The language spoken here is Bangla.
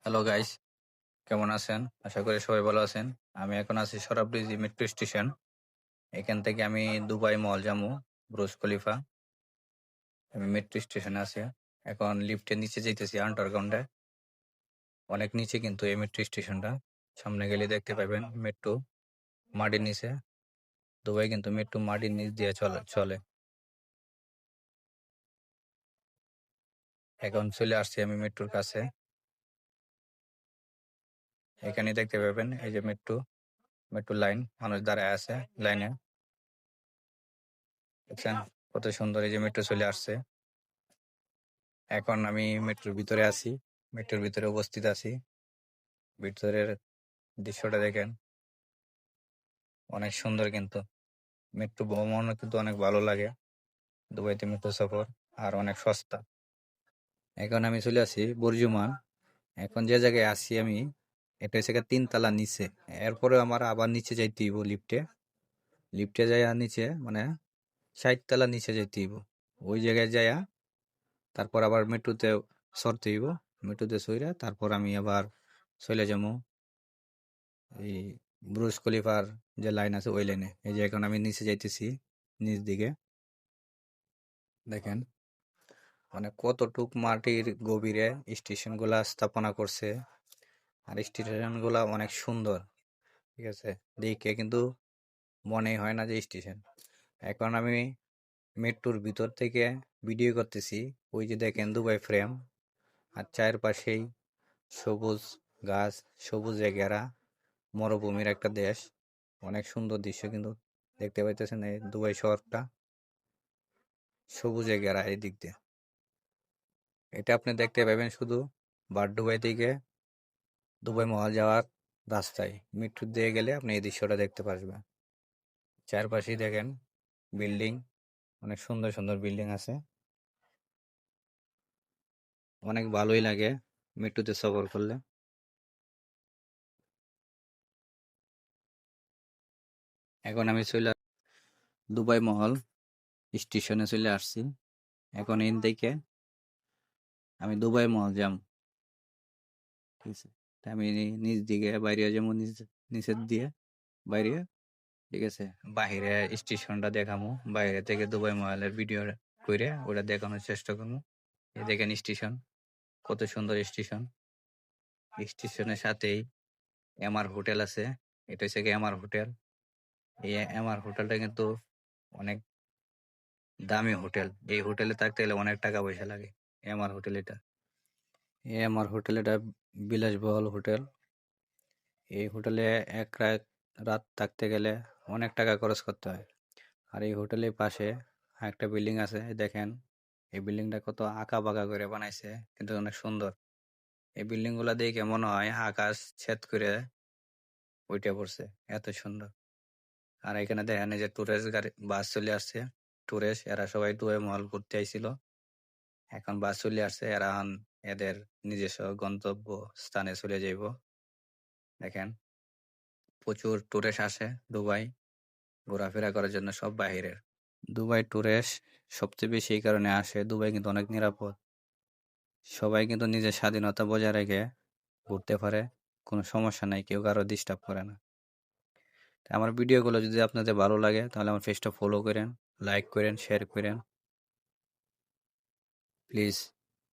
হ্যালো গাইস, কেমন আছেন? আশা করি সবাই ভালো আছেন। আমি এখন আছি সরাবরিজি মেট্রো স্টেশন। এখান থেকে আমি দুবাই মল যামু, বুর্জ খলিফা। আমি মেট্রো স্টেশনে আছি। এখন লিফটের নিচে যাইতেছি আন্ডারগ্রাউন্ডে। অনেক নিচে কিন্তু এই মেট্রো স্টেশনটা। সামনে গেলে দেখতে পাবেন মেট্রো মাটির নিচে। দুবাই কিন্তু মেট্রো মাটির নিচ দিয়ে চলে। এখন চলে আসছি আমি মেট্রোর কাছে। এখানে দেখতে পাবেন এই যে মেট্রো লাইন, মানুষ দাঁড়ায় আছে লাইনে। দেখছেন কত সুন্দর, এই যে মেট্রো চলে আসছে। এখন আমি মেট্রোর ভিতরে আছি, মেট্রোর ভিতরে উপস্থিত আছি। ভিতরের দৃশ্যটা দেখেন, অনেক সুন্দর কিন্তু। মেট্রো ভ্রমণ কিন্তু অনেক ভালো লাগে। দুবাইতে মেট্রো সফর আর অনেক সস্তা। এখন আমি চলে আসি বর্জুমান। এখন যে জায়গায় আছি আমি, এটা হচ্ছে গিয়ে 3 তলা নিচে। এরপরে আমার আবার নিচে যাইতে হইব লিফটে। লিফটে যাইয়া নিচে মানে 60 তলা নিচে যাইতে হইব। ওই জায়গায় যাইয়া তারপর আবার মেট্রোতে চড়তে হইব। মেট্রোতে চইরা তারপর আমি আবার চলে যাবো এই বুর্জ খলিফার যে লাইন আছে ওই লাইনে। এই যে এখন আমি নিচে যাইতেছি, নিচ দিকে দেখেন মানে কতটুক মাটির গভীরে স্টেশন গুলা স্থাপনা করছে। আর স্টেশন গুলা অনেক সুন্দর, ঠিক আছে, দেখে কিন্তু মনে হয় না যে স্টেশন। এখন আমি মেট্রোর ভিতর থেকে ভিডিও করতেছি। ওই যে দেখেন দুবাই ফ্রেম, আর চারপাশেই সবুজ গাছ, সবুজে ঘেরা মরুভূমির একটা দেশ। অনেক সুন্দর দৃশ্য কিন্তু দেখতে পাইতেছেন এই দুবাই শহরটা সবুজে ঘেরা এই দিক দিয়ে। এটা আপনি দেখতে পাবেন শুধু দুবাই থেকে দুবাই মহল যাওয়ার রাস্তায়। মেট্রো দিয়ে গেলে আপনি এই দৃশ্যটা দেখতে পারবেন। চারপাশেই দেখেন বিল্ডিং, অনেক সুন্দর সুন্দর বিল্ডিং আছে। অনেক ভালোই লাগে মেট্রোতে সফর করলে। এখন আমি দুবাই মহল স্টেশনে চলে আসছি। এখন এন থেকে আমি দুবাই মহল যাম, ঠিক আছে। তা আমি নিচ দিকে বাইরে যাবো, নিচের দিয়ে বাইরে, ঠিক আছে। বাহিরে স্টেশনটা দেখামু, বাইরে থেকে দুবাই মহলের ভিডিও করে ওটা দেখানোর চেষ্টা করবো। এই দেখেন স্টেশন, কত সুন্দর স্টেশন। স্টেশনের সাথেই এমআর হোটেল আছে। এটা হচ্ছে এমআর হোটেল। এই এমআর হোটেলটা কিন্তু অনেক দামি হোটেল। এই হোটেলে থাকতে গেলে অনেক টাকা পয়সা লাগে। এমআর হোটেল এটা, এমআর হোটেল এটা বিলাসবহুল হোটেল। এই হোটেলে এক রাত থাকতে গেলে অনেক টাকা খরচ করতে হয়। আর এই হোটেলের পাশে একটা বিল্ডিং আছে, দেখেন এই বিল্ডিংটা কত আঁকা বাঁকা করে বানাইছে, কিন্তু অনেক সুন্দর। এই বিল্ডিং গুলা দেখে মনে হয় আকাশ ছেদ করে উঠে পড়ছে, এত সুন্দর। আর এখানে দেখেন এই যে টুরিস্ট গাড়ি বাস চলে আসছে। টুরিস্ট এরা সবাই দুবাই মহল ঘুরতে আইছিল, এখন বাস চলে আসছে, এরা এদের নিজস্ব গন্তব্য স্থানে চলে যাইব। দেখেন প্রচুর টুরিস্ট আসে দুবাই ঘোরাফেরা করার জন্য, সব বাহিরের। দুবাই টুরিস্ট সবচেয়ে বেশি এই কারণে আসে, দুবাই কিন্তু অনেক নিরাপদ। সবাই কিন্তু নিজের স্বাধীনতা বজায় রেখে ঘুরতে পারে, কোনো সমস্যা নাই, কেউ কারো ডিস্টার্ব করে না। তো আমার ভিডিওগুলো যদি আপনাদের ভালো লাগে তাহলে আমার পেজটা ফলো করেন, লাইক করেন, শেয়ার করেন প্লিজ।